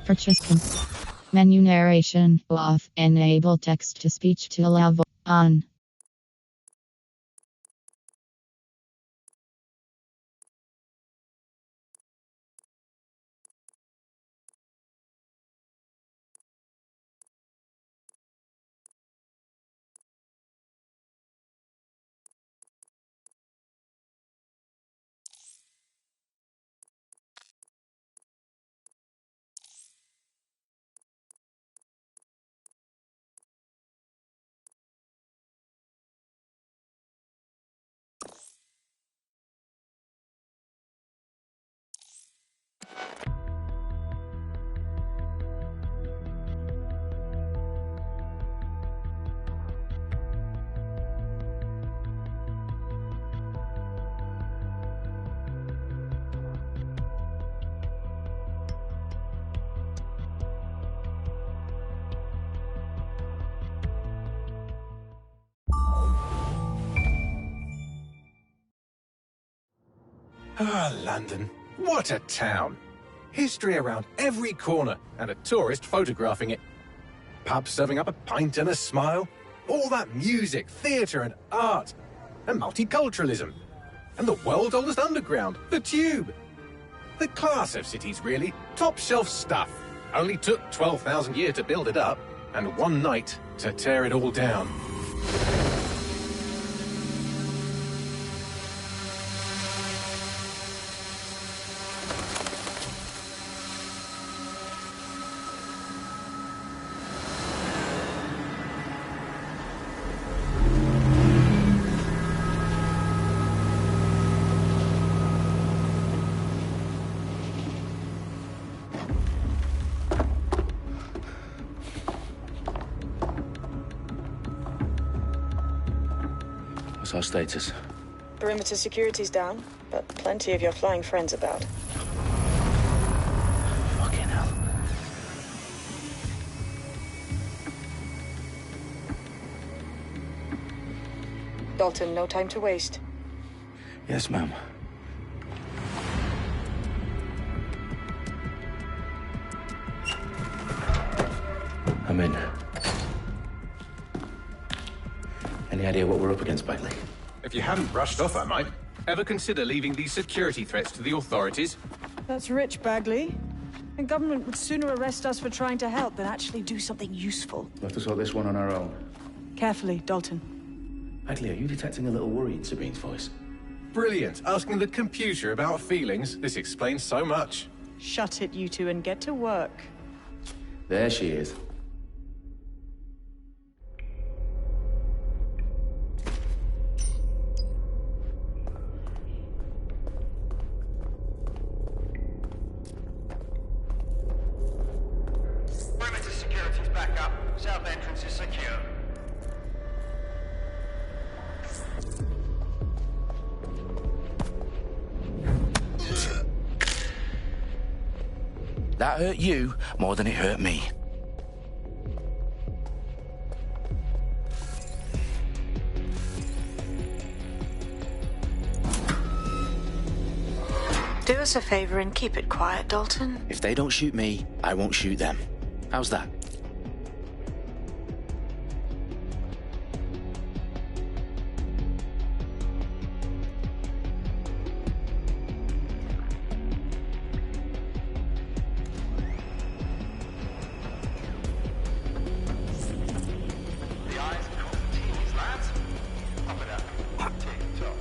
Purchase menu narration off. Enable text to speech to allow on. Ah, London. What a town. History around every corner and a tourist photographing it. Pubs serving up a pint and a smile. All that music, theatre and art. And multiculturalism. And the world's oldest underground, the Tube. The class of cities, really. Top shelf stuff. Only took 12,000 years to build it up, and one night to tear it all down. What's our status? Perimeter security's down, but plenty of your flying friends about. Fucking hell. Dalton, no time to waste. Yes, ma'am. I'm in. Any idea what we're up against, Bagley? If you hadn't brushed off, I might. Ever consider leaving these security threats to the authorities? That's rich, Bagley. The government would sooner arrest us for trying to help than actually do something useful. We'll have to sort this one on our own. Carefully, Dalton. Bagley, are you detecting a little worry in Sabine's voice? Brilliant. Asking the computer about feelings. This explains so much. Shut it, you two, and get to work. There she is. Perimeter security's back up. South entrance is secure. That hurt you more than it hurt me. Do us a favor and keep it quiet, Dalton. If they don't shoot me, I won't shoot them. How's that? The eyes cross the T's, lads. Up and up. Tick-tock.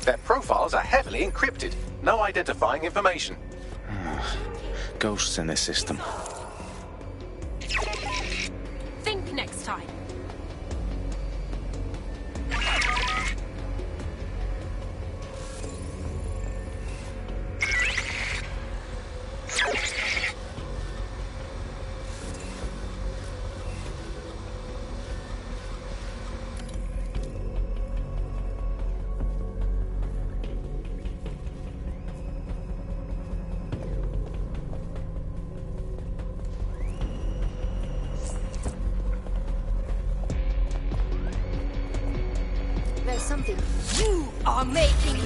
Their profiles are heavily encrypted. No identifying information. Ghosts in this system. Think next time. There's something you are making.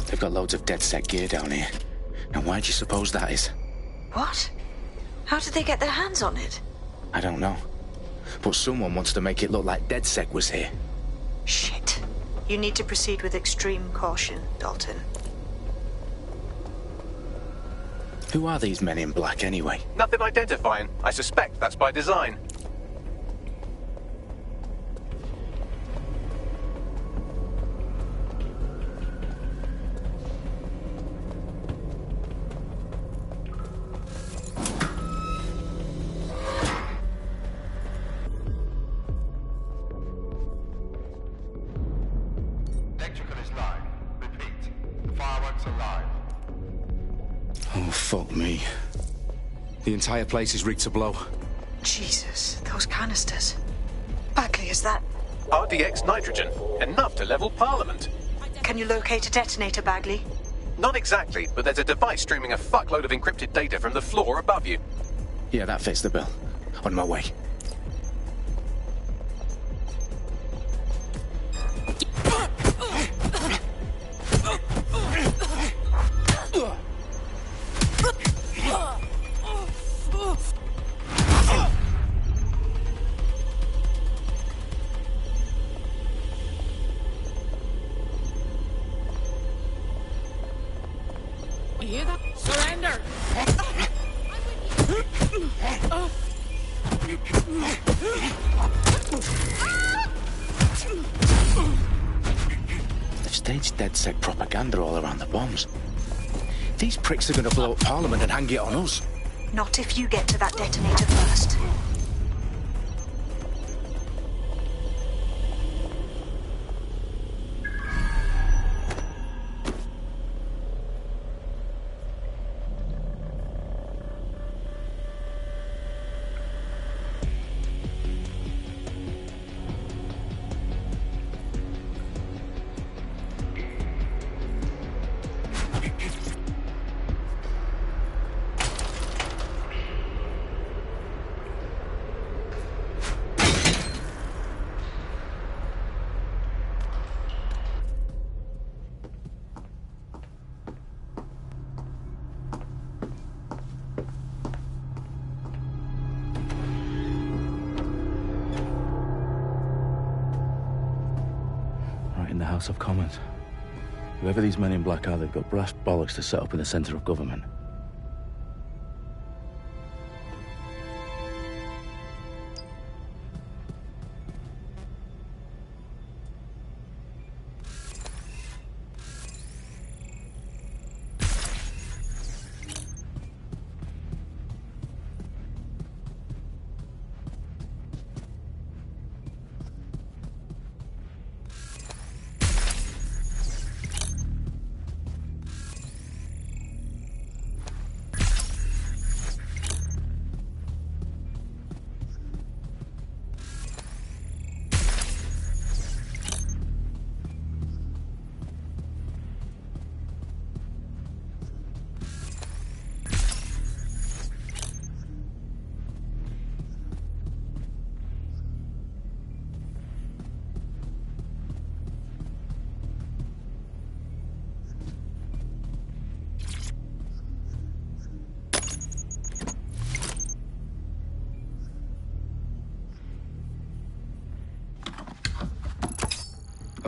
They've got loads of DedSec gear down here. Now why do you suppose that is? What? How did they get their hands on it? I don't know. But someone wants to make it look like DedSec was here. Shit. You need to proceed with extreme caution, Dalton. Who are these men in black anyway? Nothing identifying. I suspect that's by design. Electrical is live. Repeat. Fireworks are live. Oh, fuck me. The entire place is rigged to blow. Jesus, those canisters. Bagley, is that... RDX nitrogen. Enough to level Parliament. Can you locate a detonator, Bagley? Not exactly, but there's a device streaming a fuckload of encrypted data from the floor above you. Yeah, that fits the bill. On my way. You hear that? Surrender! They've staged DedSec propaganda all around the bombs. These pricks are going to blow up Parliament and hang it on us. Not if you get to that detonator first. Right in the House of Commons. Whoever these men in black are, they've got brass bollocks to set up in the centre of government.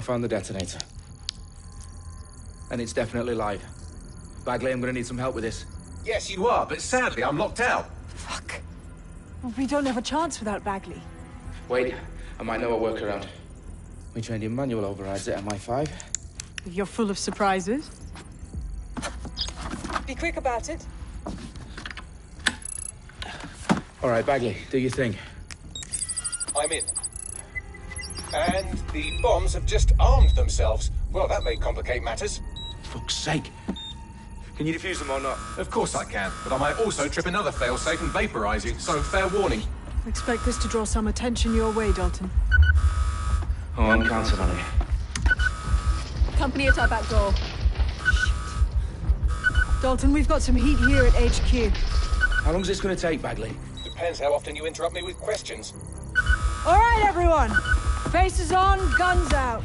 found the detonator. And it's definitely live. Bagley, I'm gonna need some help with this. Yes, you are, but sadly, I'm locked out. Fuck. Well, we don't have a chance without Bagley. Wait, I might know a workaround. We trained in manual overrides at MI5. You're full of surprises. Be quick about it. All right, Bagley, do your thing. I'm in. And the bombs have just armed themselves. Well, that may complicate matters. Fuck's sake. Can you defuse them or not? Of course I can, but I might also trip another failsafe and vaporize you, so fair warning. Expect this to draw some attention your way, Dalton. Oh, I'm counting on it. Company at our back door. Dalton, we've got some heat here at HQ. How long's this gonna take, Bagley? Depends how often you interrupt me with questions. All right, everyone. Faces on, guns out.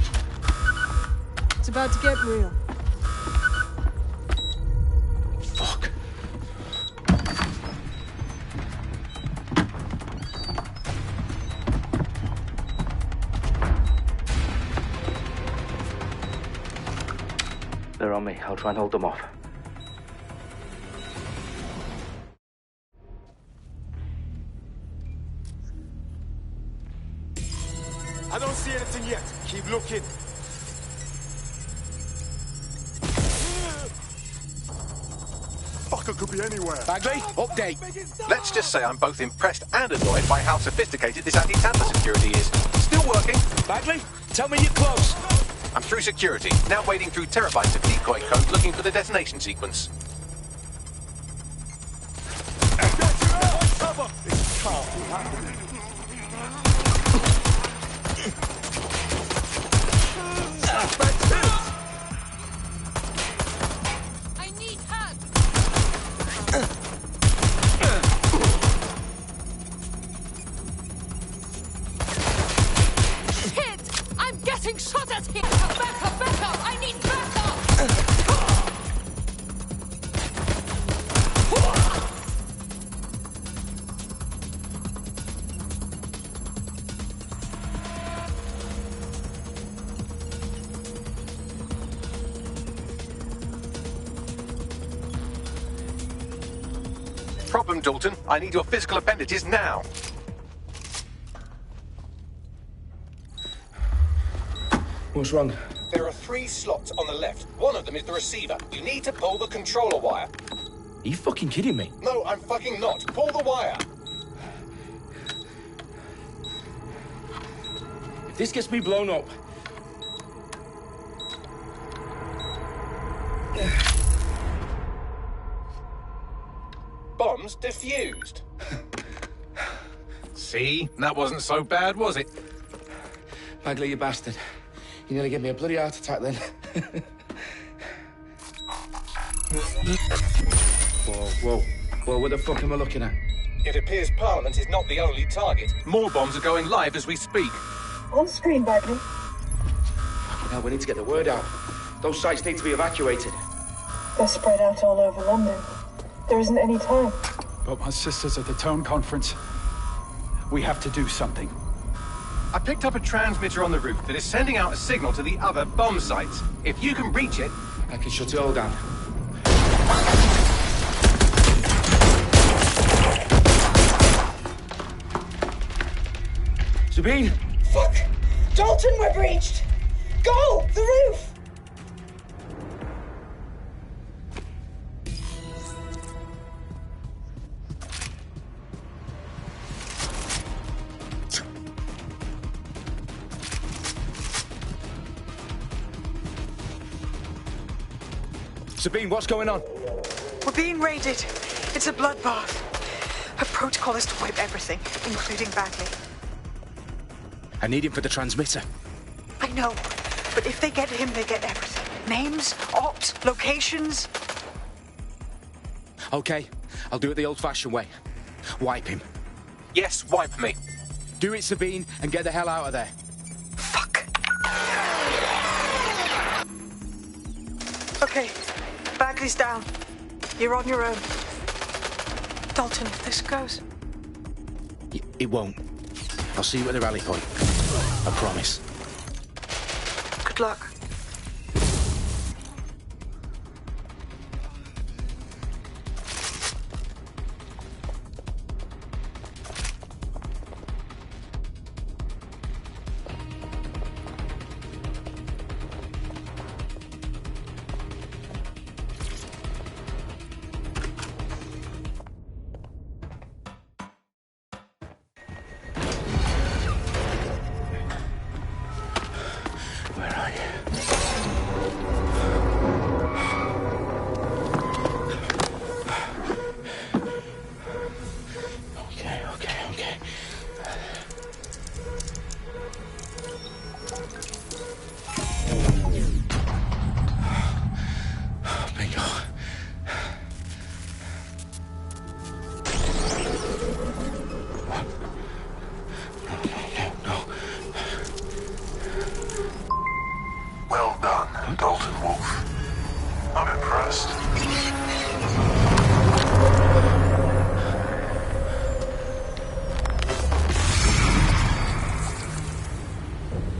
It's about to get real. Fuck. They're on me. I'll try and hold them off. I don't see anything yet. Keep looking. Fucker could be anywhere. Bagley, update. Let's just say I'm both impressed and annoyed by how sophisticated this anti-tamper security is. Still working. Bagley, tell me you're close. I'm through security, now wading through terabytes of decoy code looking for the detonation sequence. Cover! This can't be happening. I need help. Shit! I'm getting shot at here. Backup! I need backup. Problem, Dalton. I need your physical appendages now. What's wrong? There are 3 slots on the left. One of them is the receiver. You need to pull the controller wire. Are you fucking kidding me? No, I'm fucking not. Pull the wire. If this gets me blown up... Bombs defused. See? That wasn't so bad, was it? Bagley, you bastard. You nearly gave me a bloody heart attack then. Whoa, what the fuck am I looking at? It appears Parliament is not the only target. More bombs are going live as we speak. On screen, Bagley. Now we need to get the word out. Those sites need to be evacuated. They're spread out all over London. There isn't any time. But my sister's at the tone conference. We have to do something. I picked up a transmitter on the roof that is sending out a signal to the other bomb sites. If you can reach it... I can shut it all down. Sabine! Fuck! Dalton, we're breached! Go! The roof! Sabine, what's going on? We're being raided. It's a bloodbath. Her protocol is to wipe everything, including Bagley. I need him for the transmitter. I know, but if they get him, they get everything. Names, ops, locations. Okay, I'll do it the old-fashioned way. Wipe him. Yes, wipe me. Do it, Sabine, and get the hell out of there. Fuck. Okay, Bagley's down. You're on your own. Dalton, if this goes... It won't. I'll see you at the rally point. I promise. Good Good luck. Where are you? Okay. Bingo. No. Well done, Dalton Wolf. I'm impressed.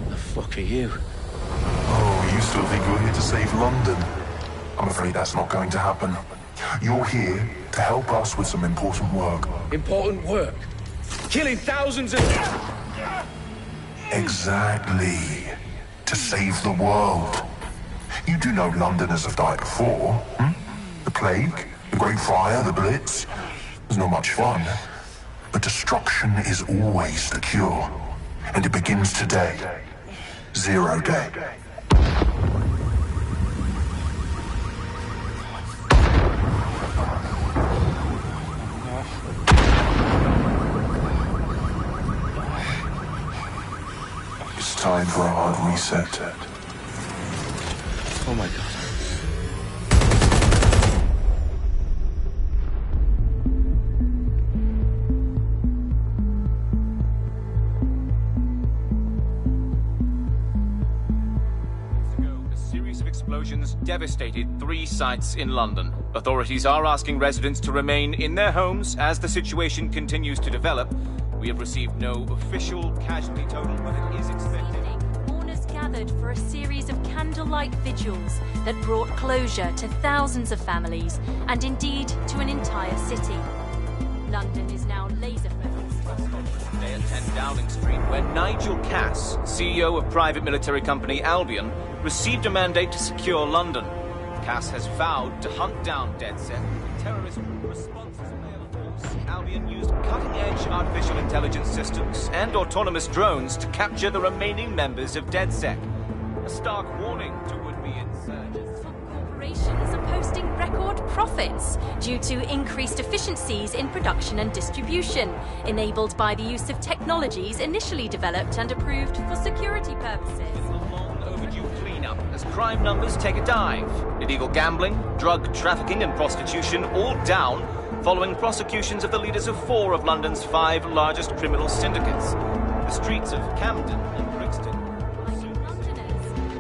The fuck are you? Oh, you still think you're here to save London? I'm afraid that's not going to happen. You're here to help us with some important work. Important work? Killing thousands of... Exactly. To save the world. You do know Londoners have died before, hmm? The Plague, the Great Fire, the Blitz. It's not much fun. But destruction is always the cure. And it begins today. Zero Day. It's time for a hard reset. Oh my God. Explosions devastated 3 sites in London. Authorities are asking residents to remain in their homes as the situation continues to develop. We have received no official casualty total, but it is expected. Mourners gathered for a series of candlelight vigils that brought closure to thousands of families and indeed to an entire city. London is now laser-focused. Today at 10 Downing Street, where Nigel Cass, CEO of private military company Albion, received a mandate to secure London. Cass has vowed to hunt down DedSec. Terrorist responses force. Albion used cutting-edge artificial intelligence systems and autonomous drones to capture the remaining members of DedSec. A stark warning to would-be insurgents. Corporations are posting record profits due to increased efficiencies in production and distribution, enabled by the use of technologies initially developed and approved for security purposes. Cleanup as crime numbers take a dive. Illegal gambling, drug trafficking and prostitution all down following prosecutions of the leaders of 4 of London's 5 largest criminal syndicates. The streets of Camden and Brixton.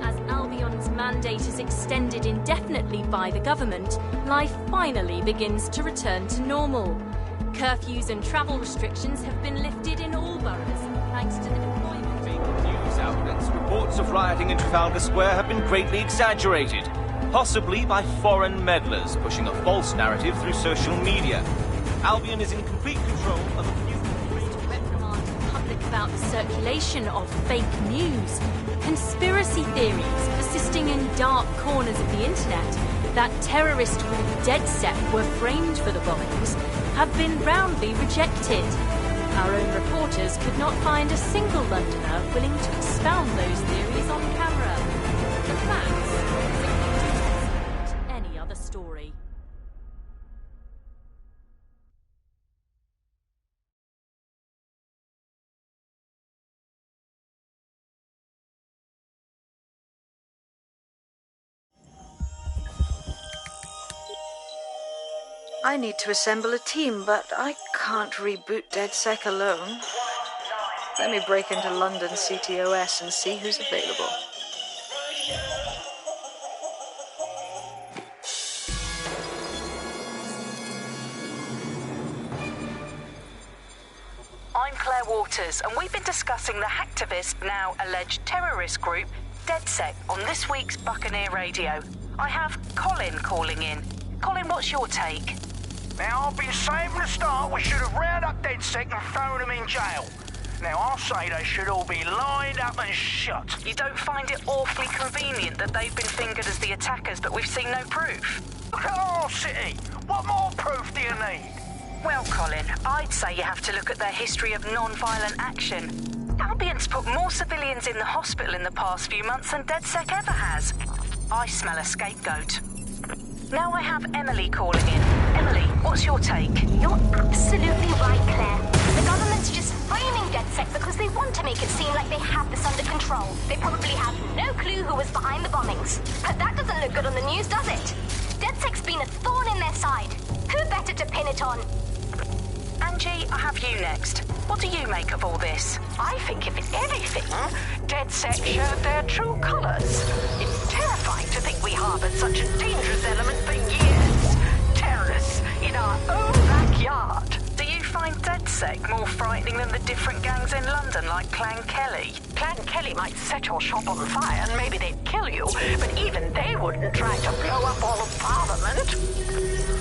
As Albion's mandate is extended indefinitely by the government, life finally begins to return to normal. Curfews and travel restrictions have been lifted in all boroughs, thanks to the deployment. News outlets, reports of rioting in Trafalgar Square have been greatly exaggerated, possibly by foreign meddlers pushing a false narrative through social media. Albion is in complete control of a few... To reprimand the public about the circulation of fake news, conspiracy theories persisting in dark corners of the internet that terrorist group DedSec were framed for the bombings have been roundly rejected. Our own reporters could not find a single Londoner willing to expound those theories on camera. The facts dictate any other story. I need to assemble a team, but I can't reboot DedSec alone. Let me break into London CTOS and see who's available. I'm Claire Waters, and we've been discussing the hacktivist, now alleged terrorist group, DedSec on this week's Buccaneer Radio. I have Colin calling in. Colin, what's your take? Now, I've been saying from the start we should have rounded up DedSec and thrown them in jail. Now, I'll say they should all be lined up and shot. You don't find it awfully convenient that they've been fingered as the attackers, but we've seen no proof? Look at our city. What more proof do you need? Well, Colin, I'd say you have to look at their history of non-violent action. Albion's put more civilians in the hospital in the past few months than DedSec ever has. I smell a scapegoat. Now I have Emily calling in. Emily, what's your take? You're absolutely right, Claire. The government's just framing DedSec because they want to make it seem like they have this under control. They probably have no clue who was behind the bombings. But that doesn't look good on the news, does it? DedSec's been a thorn in their side. Who better to pin it on? Angie, I have you next. What do you make of all this? I think, if anything, DedSec showed their true colours. It's terrifying to think we harboured such a dangerous element for years. Terrorists in our own backyard. Do you find DedSec more frightening than the different gangs in London, like Clan Kelly? Clan Kelly might set your shop on fire and maybe they'd kill you, but even they wouldn't try to blow up all of Parliament.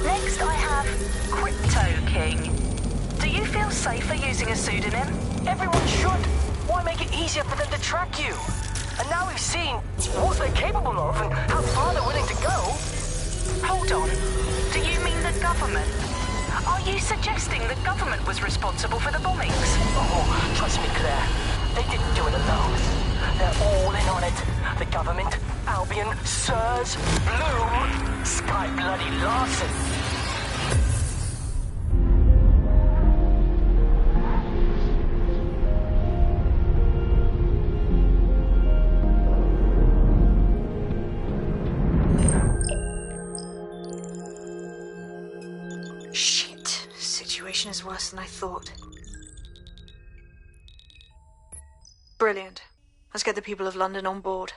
Next I have Crypto King. Do you feel safer using a pseudonym? Everyone should. Why make it easier for them to track you? And now we've seen what they're capable of and how far they're willing to go. Hold on. Do you mean the government? Are you suggesting the government was responsible for the bombings? Oh, trust me, Claire. They didn't do it alone. They're all in on it. The government, Albion, Sirs, Bloom, Sky Bloody Larson. Shit. Situation is worse than I thought. Brilliant. Let's get the people of London on board.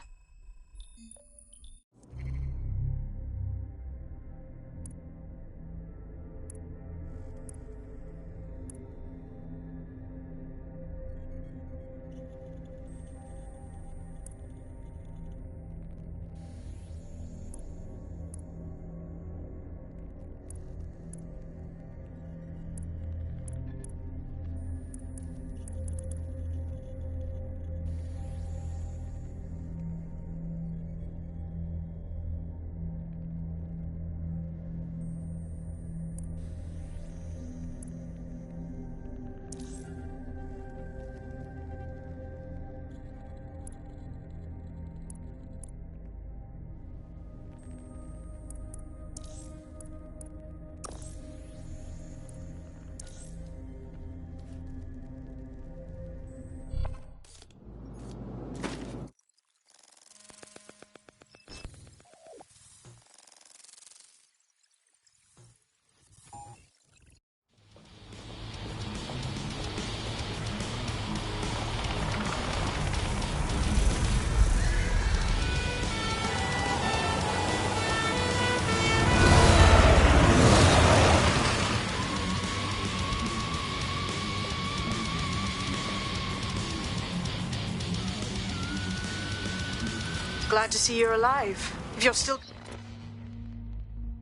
Glad to see you're alive. If you're still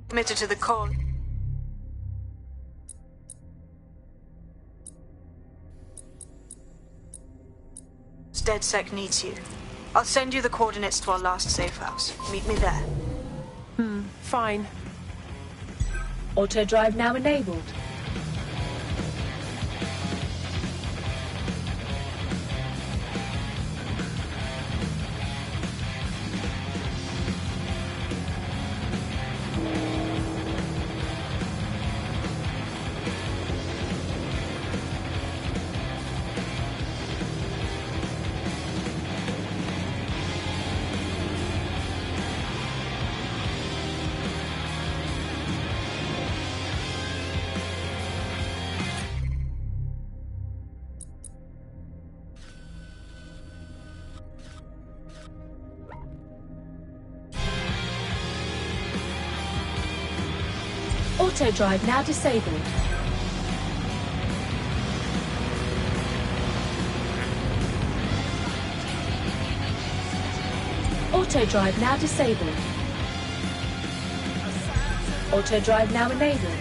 committed to the cause. DedSec needs you. I'll send you the coordinates to our last safe house. Meet me there. Fine. Auto drive now enabled. Auto drive now disabled. Auto drive now disabled. Auto drive now enabled.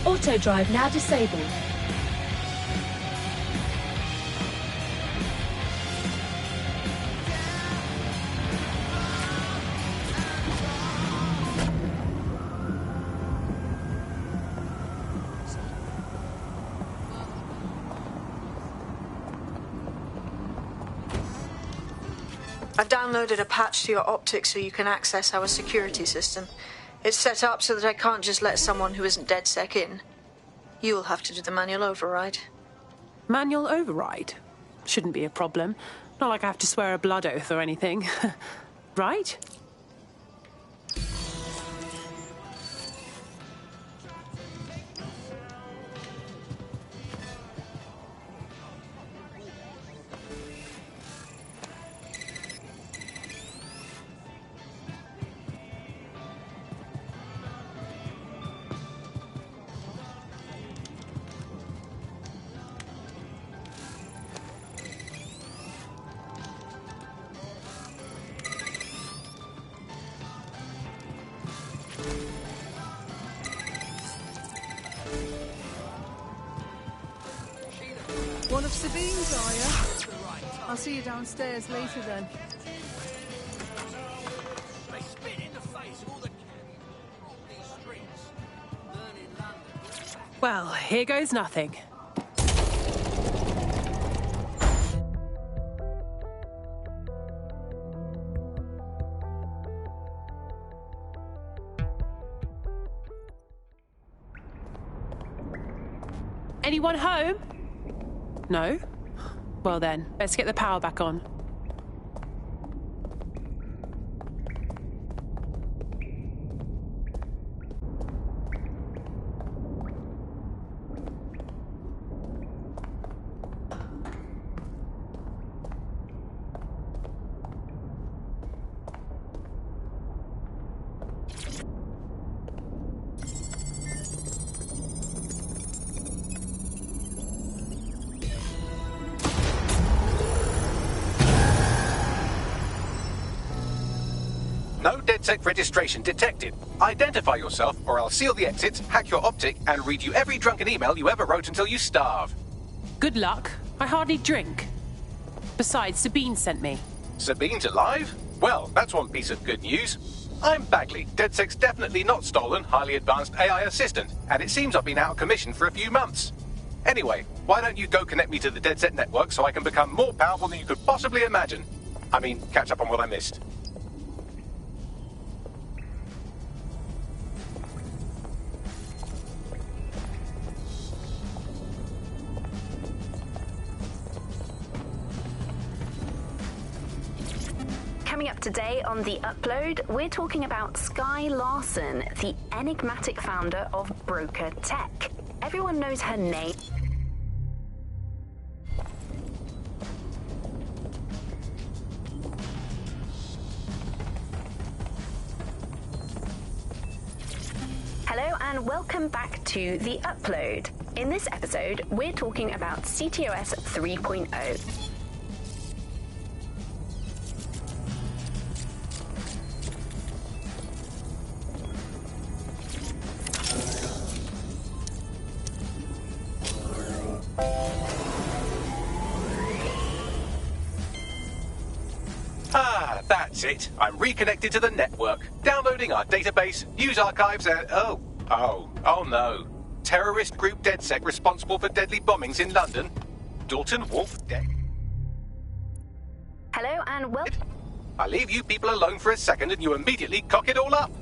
Auto drive now disabled. I've downloaded a patch to your optics so you can access our security system. It's set up so that I can't just let someone who isn't DedSec in. You'll have to do the manual override. Manual override? Shouldn't be a problem. Not like I have to swear a blood oath or anything. Right? One of Sabine's, are you? I'll see you downstairs later then. They spit in the face of all the cabbies on these streets. Learning London. Well, here goes nothing. Anyone home? No? Well then, let's get the power back on. DedSec registration detected. Identify yourself, or I'll seal the exits, hack your optic, and read you every drunken email you ever wrote until you starve. Good luck. I hardly drink. Besides, Sabine sent me. Sabine's alive? Well, that's one piece of good news. I'm Bagley, DedSec's definitely not stolen, highly advanced AI assistant, and it seems I've been out of commission for a few months. Anyway, why don't you go connect me to the DedSec network so I can become more powerful than you could possibly imagine? I mean, catch up on what I missed. Coming up today on The Upload, we're talking about Skye Larson, the enigmatic founder of Broker Tech. Everyone knows her name. Hello and welcome back to The Upload. In this episode, we're talking about CTOS 3.0. Ah, that's it. I'm reconnected to the network, downloading our database, news archives, and... Oh no. Terrorist group DedSec responsible for deadly bombings in London. Dalton Wolf dead. Hello and welcome. I leave you people alone for a second and you immediately cock it all up.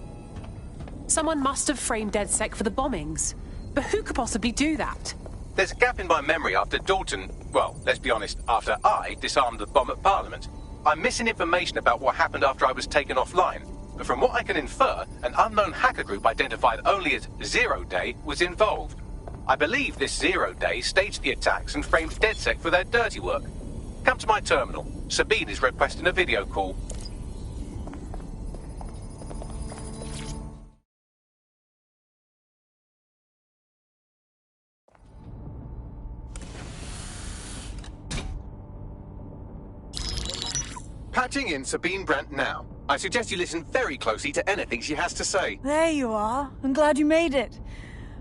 Someone must have framed DedSec for the bombings. But who could possibly do that? There's a gap in my memory after Dalton... Well, let's be honest, after I disarmed the bomb at Parliament. I'm missing information about what happened after I was taken offline, but from what I can infer, an unknown hacker group identified only as Zero Day was involved. I believe this Zero Day staged the attacks and framed DedSec for their dirty work. Come to my terminal. Sabine is requesting a video call. Patching in Sabine Brandt now. I suggest you listen very closely to anything she has to say. There you are. I'm glad you made it.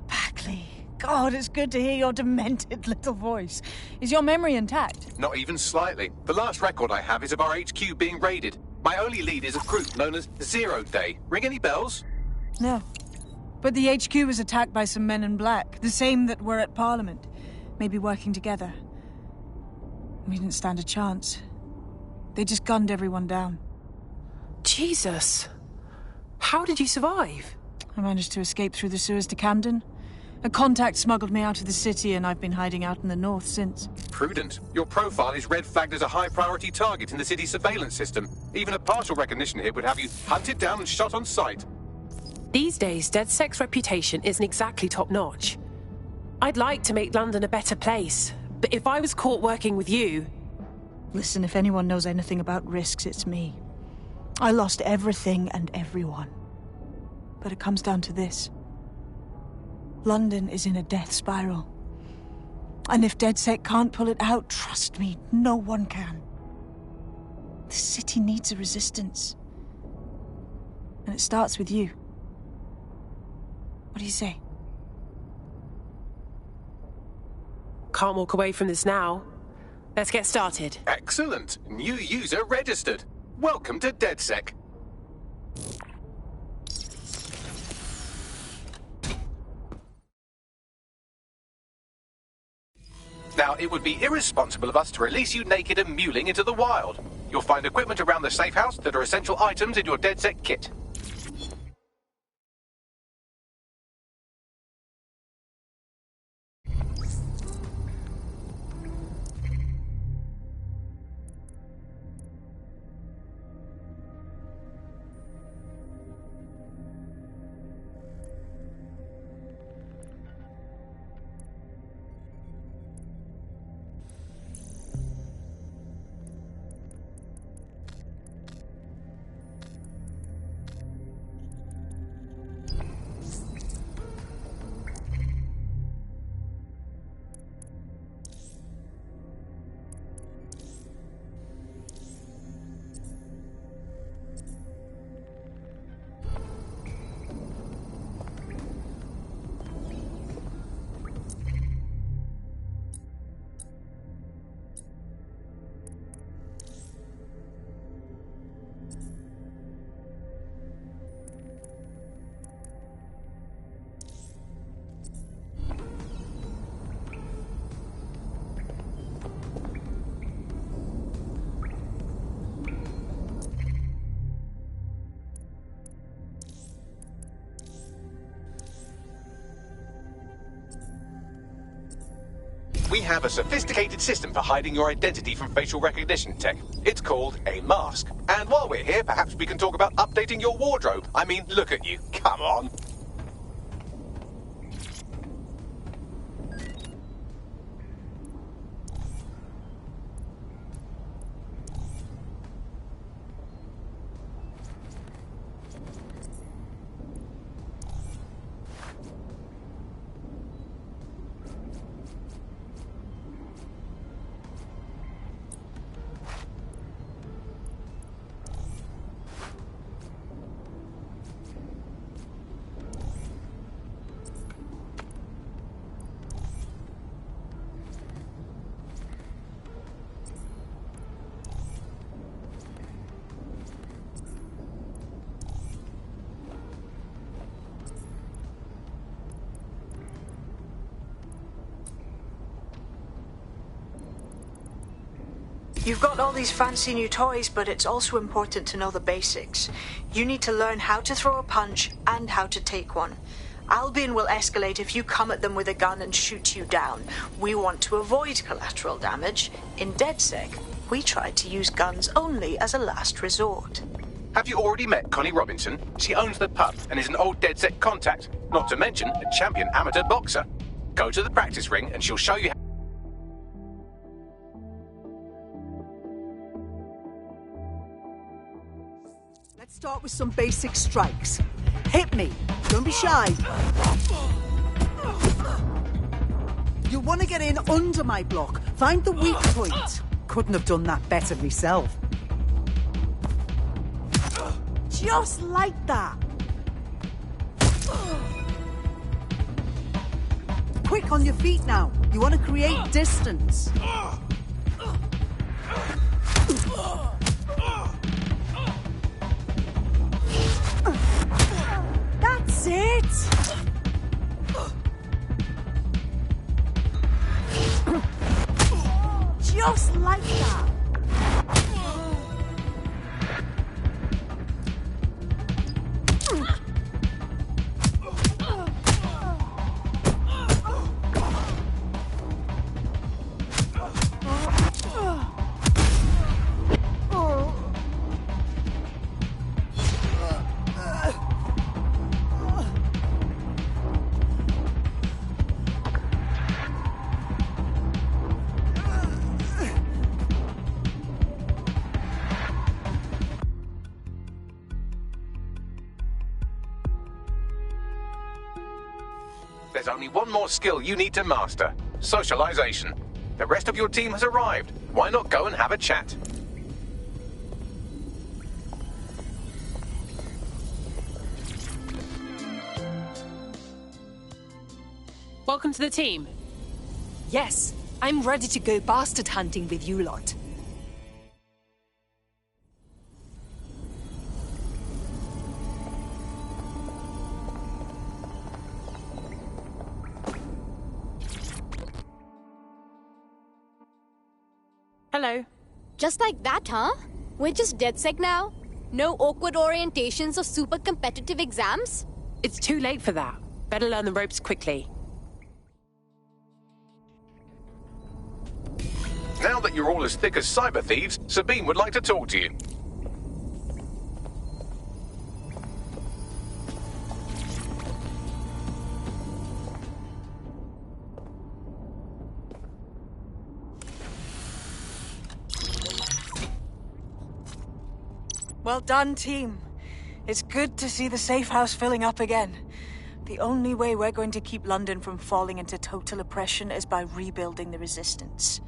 Bagley. God, it's good to hear your demented little voice. Is your memory intact? Not even slightly. The last record I have is of our HQ being raided. My only lead is a group known as Zero Day. Ring any bells? No. But the HQ was attacked by some men in black, the same that were at Parliament. Maybe working together. We didn't stand a chance. They just gunned everyone down. Jesus. How did you survive? I managed to escape through the sewers to Camden. A contact smuggled me out of the city and I've been hiding out in the north since. Prudent. Your profile is red flagged as a high-priority target in the city's surveillance system. Even a partial recognition hit would have you hunted down and shot on sight. These days, DedSec's reputation isn't exactly top-notch. I'd like to make London a better place, but if I was caught working with you... Listen, if anyone knows anything about risks, it's me. I lost everything and everyone. But it comes down to this. London is in a death spiral. And if DedSec can't pull it out, trust me, no one can. The city needs a resistance. And it starts with you. What do you say? Can't walk away from this now. Let's get started. Excellent. New user registered. Welcome to DedSec. Now, it would be irresponsible of us to release you naked and mewling into the wild. You'll find equipment around the safe house that are essential items in your DedSec kit. We have a sophisticated system for hiding your identity from facial recognition tech. It's called a mask. And while we're here, perhaps we can talk about updating your wardrobe. I mean, look at you. Come on. You've got all these fancy new toys, but it's also important to know the basics. You need to learn how to throw a punch and how to take one. Albion will escalate if you come at them with a gun and shoot you down. We want to avoid collateral damage. In DedSec, we tried to use guns only as a last resort. Have you already met Connie Robinson? She owns the pub and is an old DedSec contact, not to mention a champion amateur boxer. Go to the practice ring and she'll show you how. Let's start with some basic strikes. Hit me. Don't be shy. You want to get in under my block. Find the weak point. Couldn't have done that better myself. Just like that. Quick on your feet now. You want to create distance. That's it! Just like that. There's only one more skill you need to master: socialization. The rest of your team has arrived. Why not go and have a chat? Welcome to the team. Yes, I'm ready to go bastard hunting with you lot. Hello. Just like that, huh? We're just DedSec now? No awkward orientations or super competitive exams? It's too late for that. Better learn the ropes quickly. Now that you're all as thick as cyber thieves, Sabine would like to talk to you. Well done, team. It's good to see the safe house filling up again. The only way we're going to keep London from falling into total oppression is by rebuilding the resistance.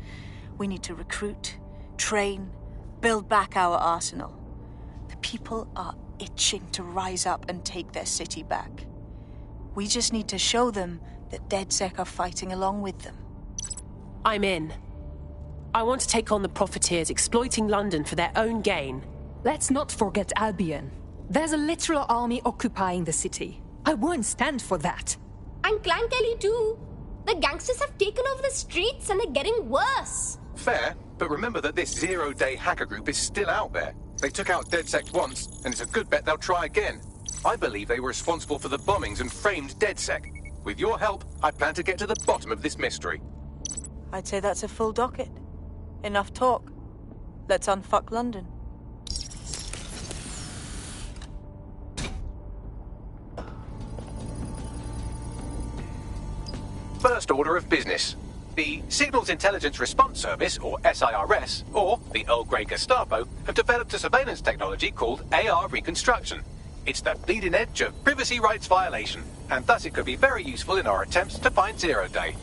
We need to recruit, train, build back our arsenal. The people are itching to rise up and take their city back. We just need to show them that DedSec are fighting along with them. I'm in. I want to take on the profiteers exploiting London for their own gain. Let's not forget Albion. There's a literal army occupying the city. I won't stand for that. And Clan Kelly too. The gangsters have taken over the streets and they're getting worse. Fair, but remember that this zero-day hacker group is still out there. They took out DedSec once, and it's a good bet they'll try again. I believe they were responsible for the bombings and framed DedSec. With your help, I plan to get to the bottom of this mystery. I'd say that's a full docket. Enough talk. Let's unfuck London. First order of business. The Signals Intelligence Response Service, or SIRS, or the Earl Grey Gestapo, have developed a surveillance technology called AR Reconstruction. It's the bleeding edge of privacy rights violation, and thus it could be very useful in our attempts to find Zero Day.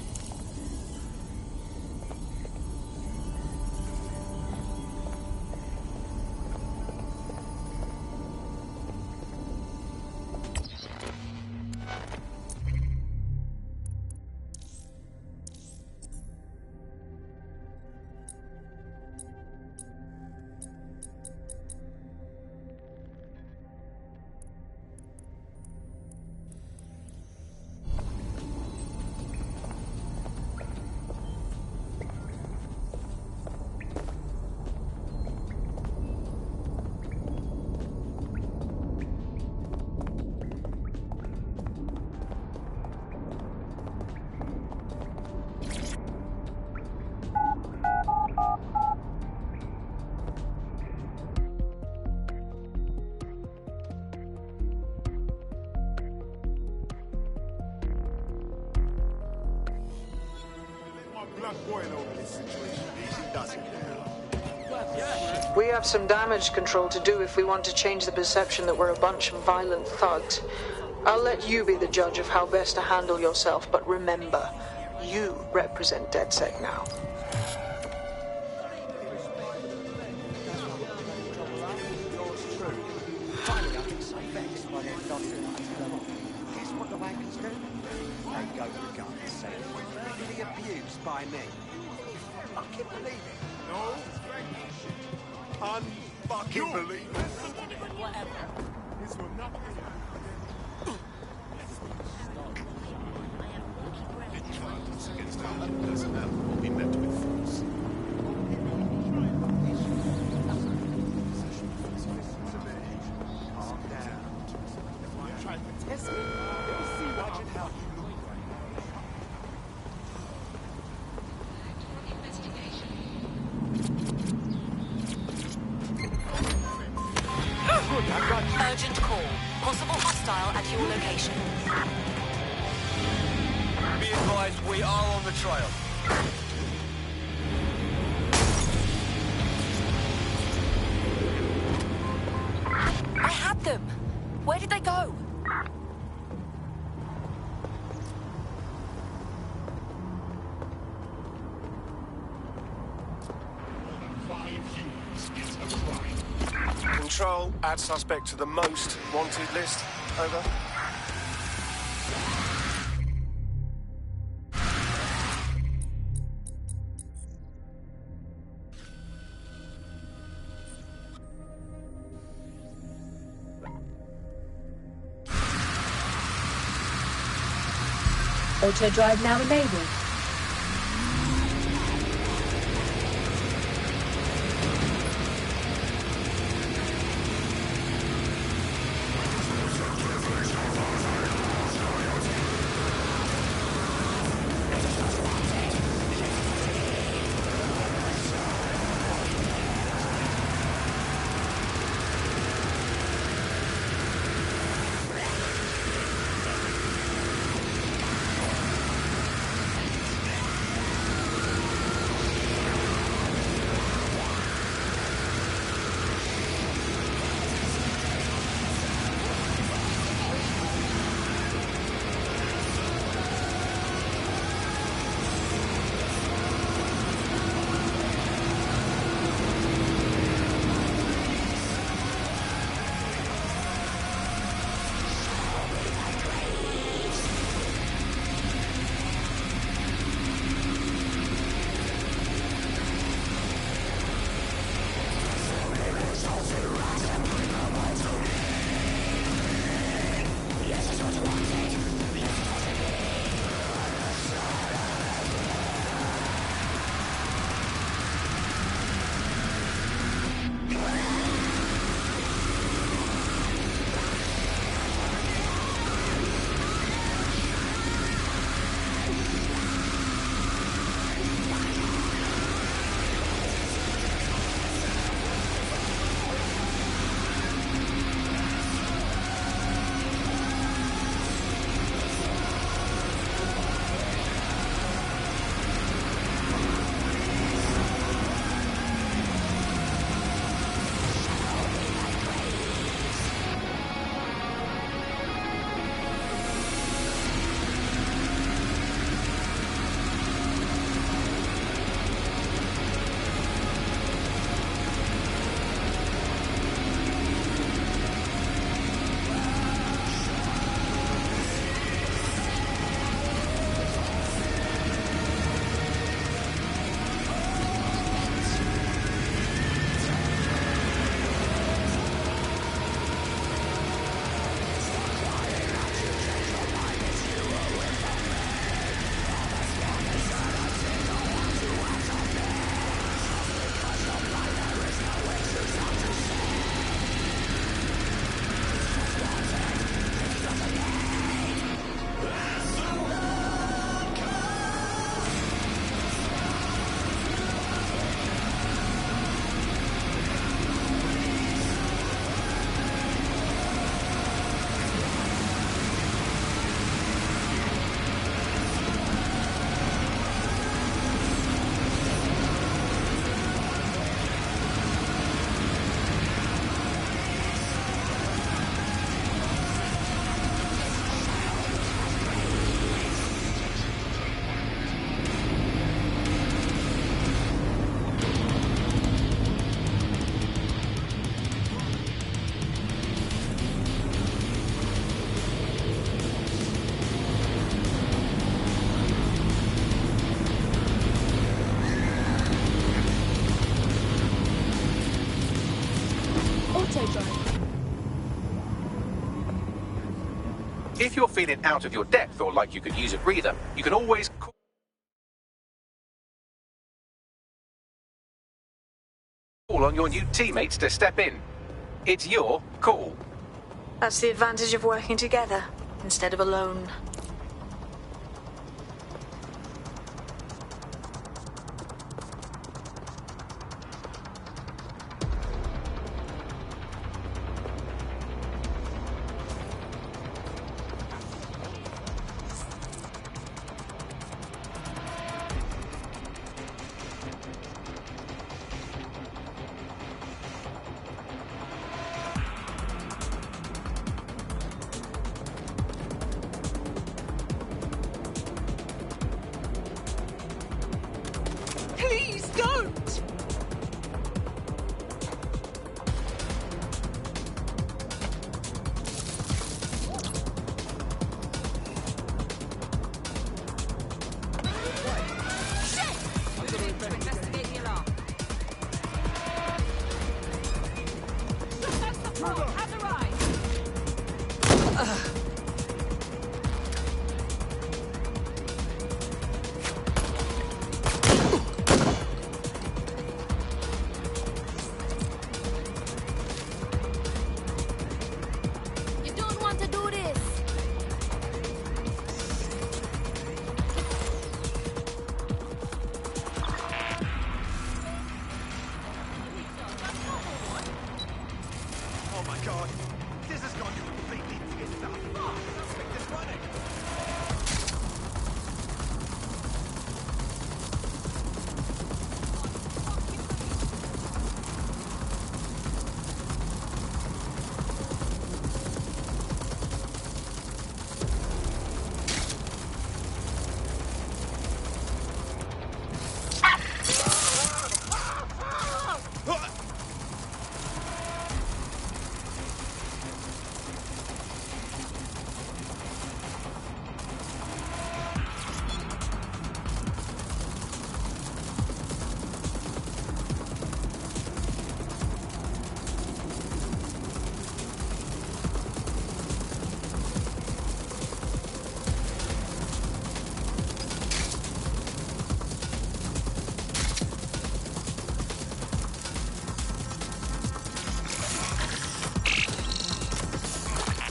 We have some damage control to do if we want to change the perception that we're a bunch of violent thugs. I'll let you be the judge of how best to handle yourself, but remember, you represent DedSec now. By me. I can't believe it. No, unfucking believe it. Whatever. This will not be. Vigilantes against our personnel will be met with force. Calm down. If I try to test me, they'll see what and how you look. Urgent call. Possible hostile at your location. Be advised, we are on the trail. I had them. Where did they go? Control, add suspect to the most wanted list. Over. Auto drive now enabled. If you're feeling out of your depth or like you could use a breather, you can always call on your new teammates to step in. It's your call. That's the advantage of working together instead of alone. Please don't! You don't want to do this. Oh my god. This has gone completely tits up. Suspect is running.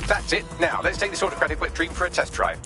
That's it. Now, let's take this autocratic wet dream for a test drive.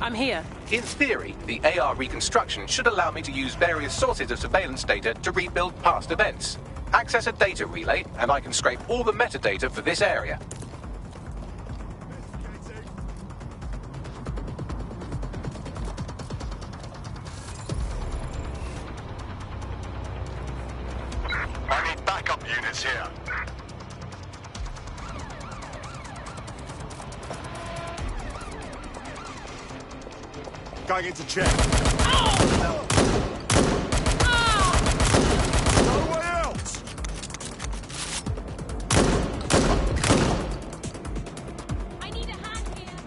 I'm here. In theory, the AR reconstruction should allow me to use various sources of surveillance data to rebuild past events. Access a data relay, and I can scrape all the metadata for this area. I need backup units here. Going into check. Nowhere else! I need a hand here.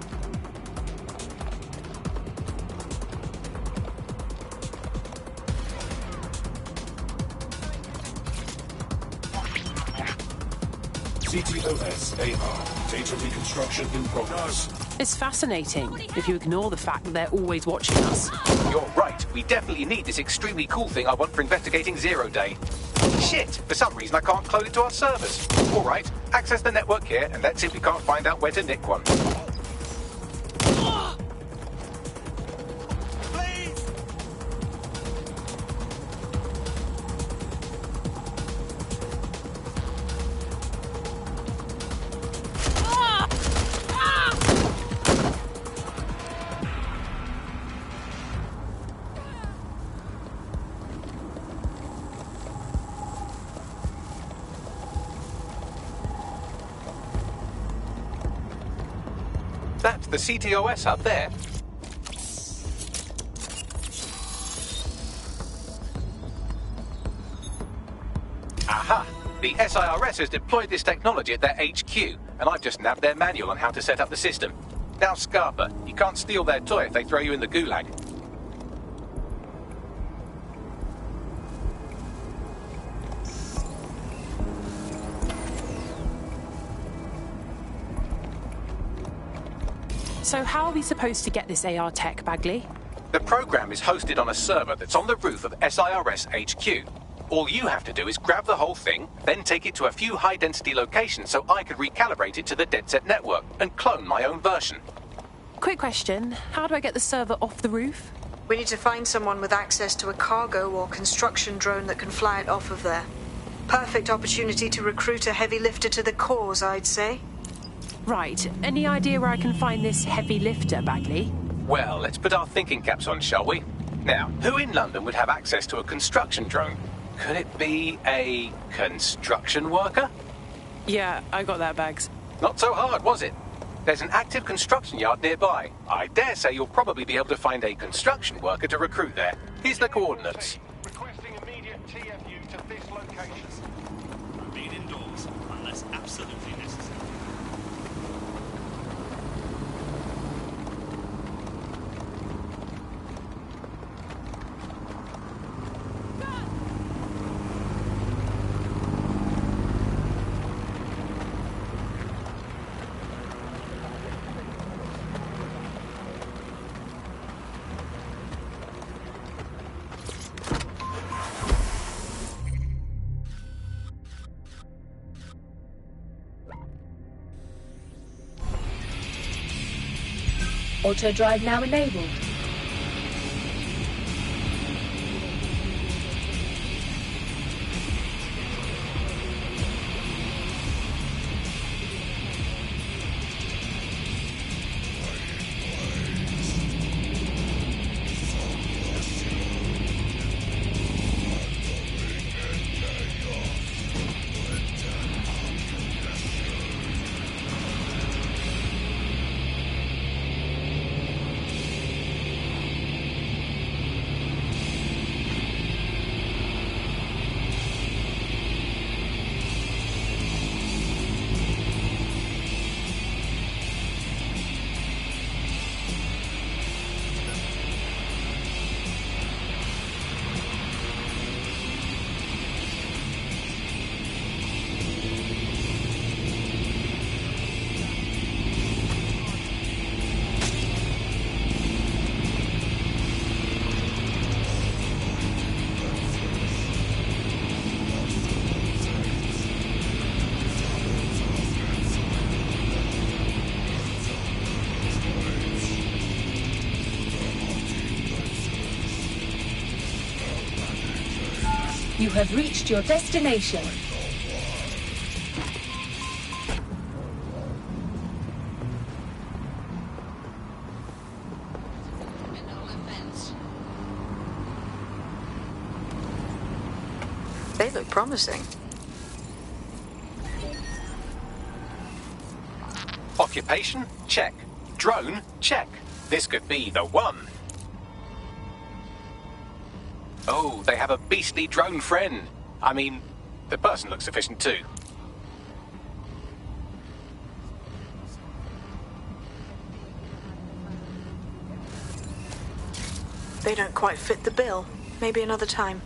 CTOS AR. Data reconstruction in progress. It's fascinating, if you ignore the fact that they're always watching us. You're right. We definitely need this extremely cool thing I want for investigating Zero Day. Shit! For some reason I can't clone it to our servers. All right, access the network here, and let's see if we can't find out where to nick one. That's the CTOS hub there. Aha! The SIRS has deployed this technology at their HQ, and I've just nabbed their manual on how to set up the system. Now, Scarpa, you can't steal their toy if they throw you in the gulag. So how are we supposed to get this AR tech, Bagley? The program is hosted on a server that's on the roof of SIRS HQ. All you have to do is grab the whole thing, then take it to a few high-density locations so I could recalibrate it to the DedSec network and clone my own version. Quick question, how do I get the server off the roof? We need to find someone with access to a cargo or construction drone that can fly it off of there. Perfect opportunity to recruit a heavy lifter to the cause, I'd say. Right. Any idea where I can find this heavy lifter, Bagley? Well, let's put our thinking caps on, shall we? Now, who in London would have access to a construction drone? Could it be a construction worker? Yeah, I got that, Bags. Not so hard, was it? There's an active construction yard nearby. I dare say you'll probably be able to find a construction worker to recruit there. Here's the coordinates. Requesting immediate TFU to this location. Remain indoors unless absolutely necessary. Auto drive now enabled. You have reached your destination. They look promising. Occupation? Check. Drone? Check. This could be the one. Oh, they have a beastly drone friend. I mean, the person looks efficient too. They don't quite fit the bill. Maybe another time.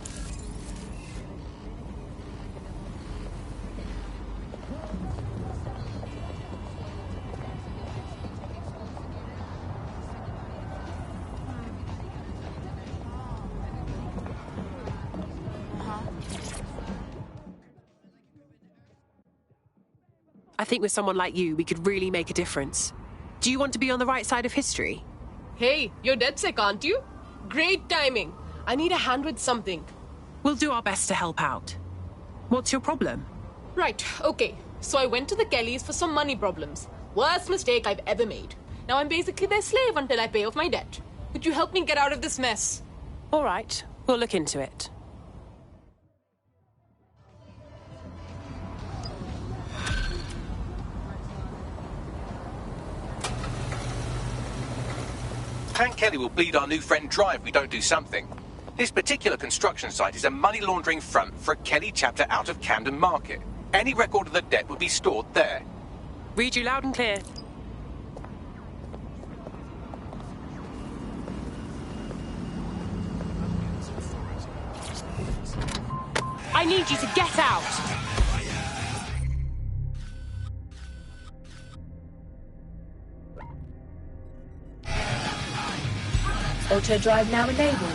I think with someone like you, we could really make a difference. Do you want to be on the right side of history? Hey, you're DedSec, aren't you? Great timing. I need a hand with something. We'll do our best to help out. What's your problem? Right, okay. So I went to the Kellys for some money problems. Worst mistake I've ever made. Now I'm basically their slave until I pay off my debt. Could you help me get out of this mess? All right, we'll look into it. Clan Kelly will bleed our new friend dry if we don't do something. This particular construction site is a money laundering front for a Kelly chapter out of Camden Market. Any record of the debt would be stored there. Read you loud and clear. I need you to get out! Auto drive now enabled.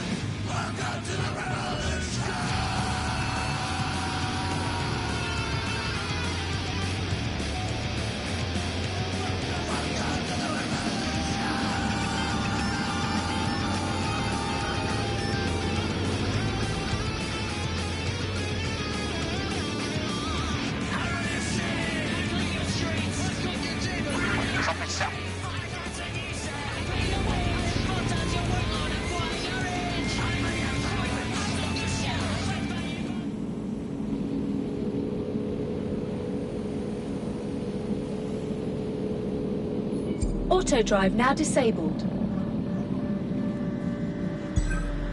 Auto drive now disabled.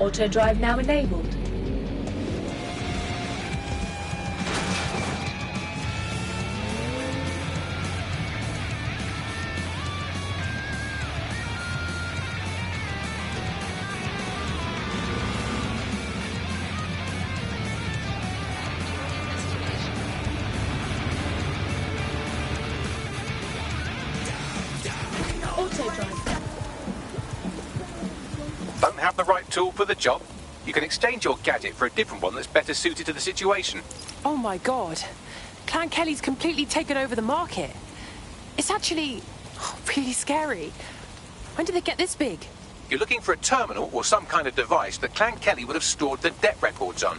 Auto drive now enabled. Don't have the right tool for the job? You can exchange your gadget for a different one that's better suited to the situation. Oh my god. Clan Kelly's completely taken over the market. It's actually really scary. When did they get this big? You're looking for a terminal or some kind of device that Clan Kelly would have stored the debt records on.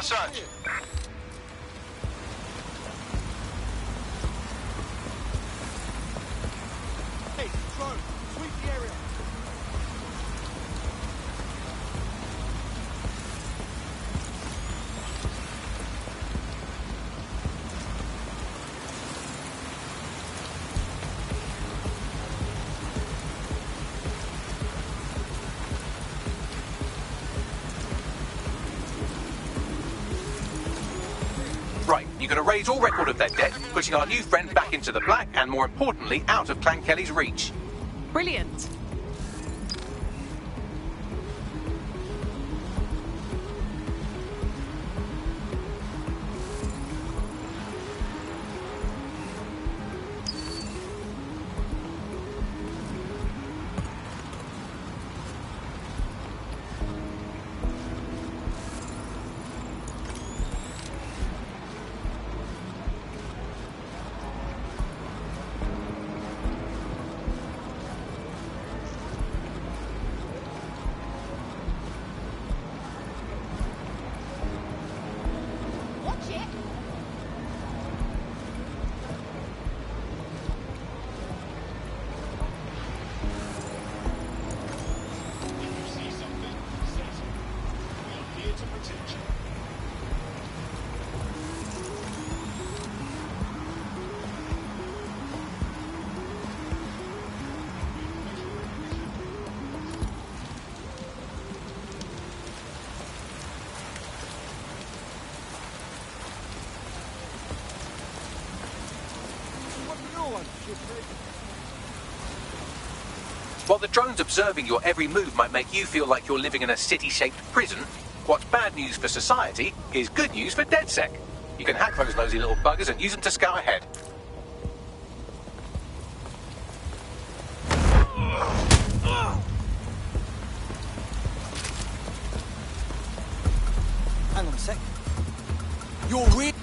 Search. Hey, drone, sweep the area. Right, you can erase all record of their debt, putting our new friend back into the black and, more importantly, out of Clan Kelly's reach. Brilliant. While the drones observing your every move might make you feel like you're living in a city-shaped prison, what's bad news for society is good news for DedSec. You can hack those nosy little buggers and use them to scout ahead. Hang on a sec. You're weird.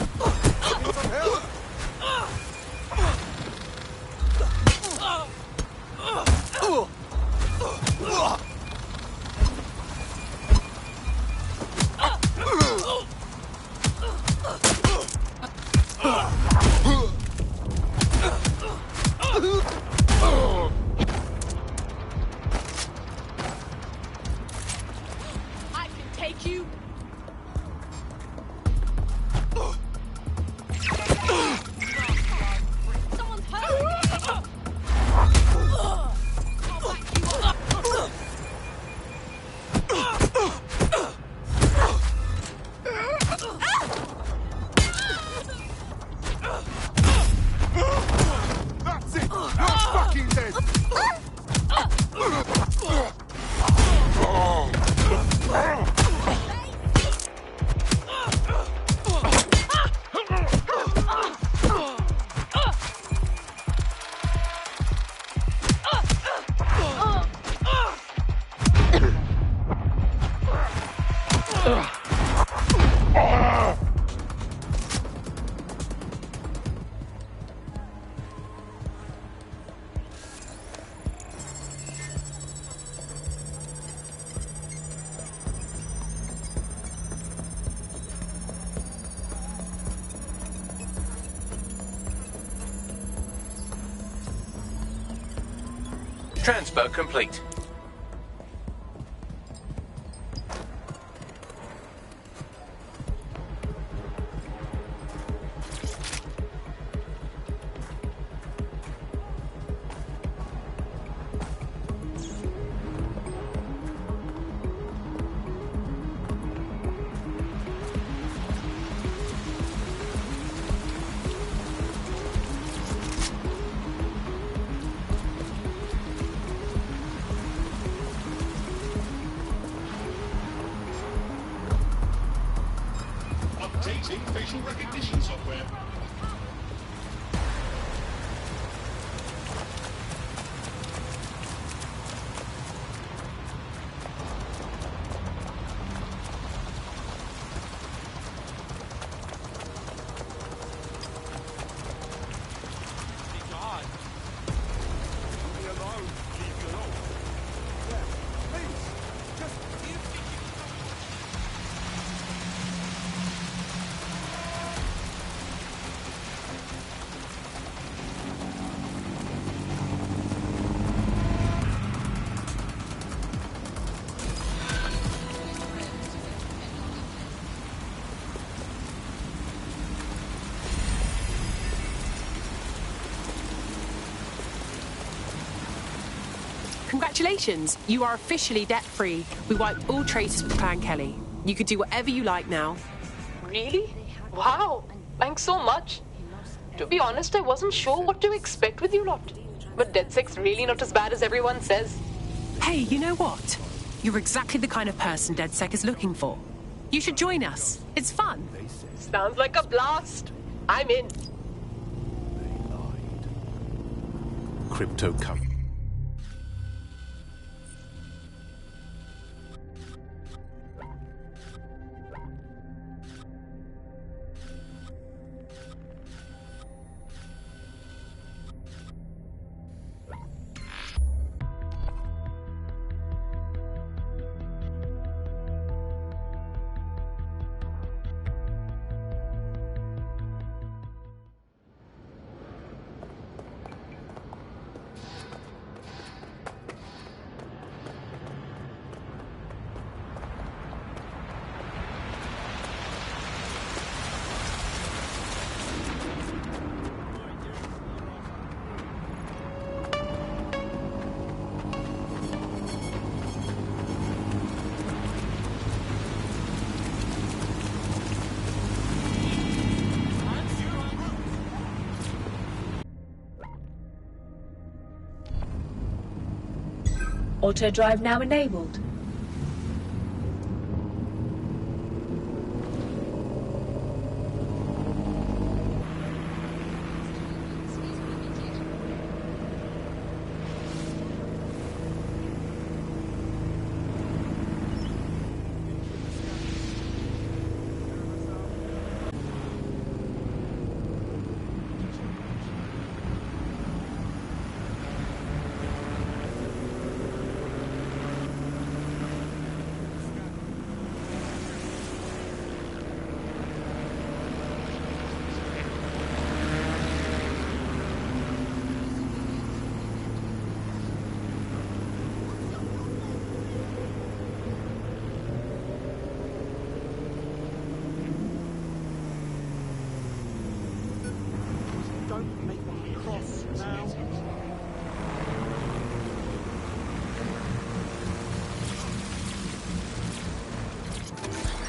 I can take you. Someone's hurt. That's it! You're fucking dead! Transfer complete. Updating facial recognition software. Congratulations, you are officially debt-free. We wiped all traces with Plan Kelly. You could do whatever you like now. Really? Wow. Thanks so much. To be honest, I wasn't sure what to expect with you lot. But DedSec's really not as bad as everyone says. Hey, you know what? You're exactly the kind of person DedSec is looking for. You should join us. It's fun. Sounds like a blast. I'm in. Cryptocurrency. Auto drive now enabled.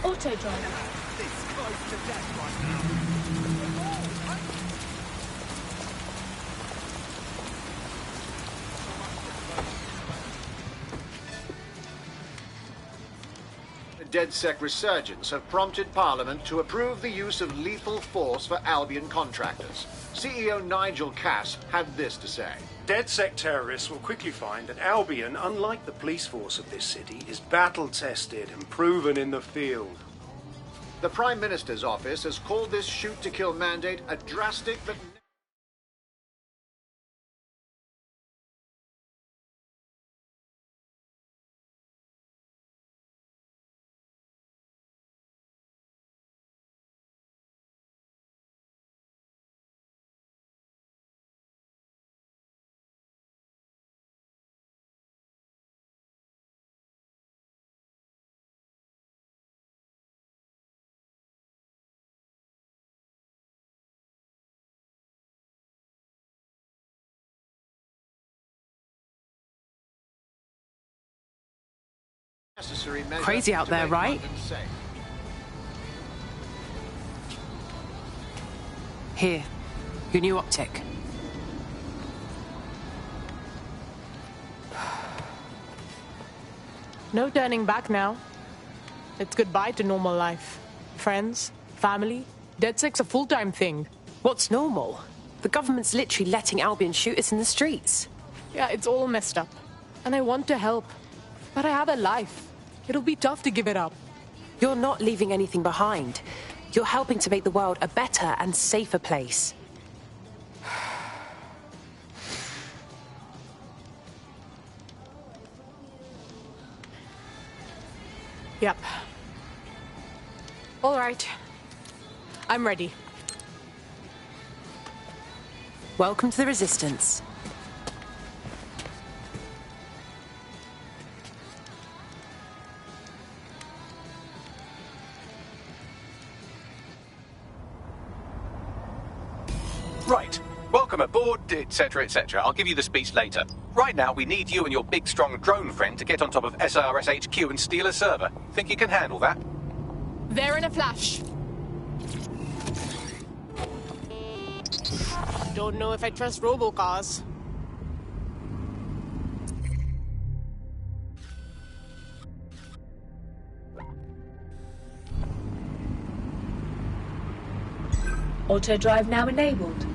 Auto drive. This close to death right now. The DedSec resurgence have prompted Parliament to approve the use of lethal force for Albion contractors. CEO Nigel Cass had this to say. DedSec terrorists will quickly find that Albion, unlike the police force of this city, is battle-tested and proven in the field. The Prime Minister's office has called this shoot-to-kill mandate a drastic but... Crazy out there, right? Here, your new optic. No turning back now. It's goodbye to normal life. Friends, family, DedSec's a full-time thing. What's normal? The government's literally letting Albion shoot us in the streets. Yeah, it's all messed up. And I want to help. But I have a life. It'll be tough to give it up. You're not leaving anything behind. You're helping to make the world a better and safer place. Yep. All right. I'm ready. Welcome to the Resistance. Right. Welcome aboard, etc., etc. I'll give you the speech later. Right now, we need you and your big, strong drone friend to get on top of SRS HQ and steal a server. Think you can handle that? There in a flash. Don't know if I trust robocars. Auto drive now enabled.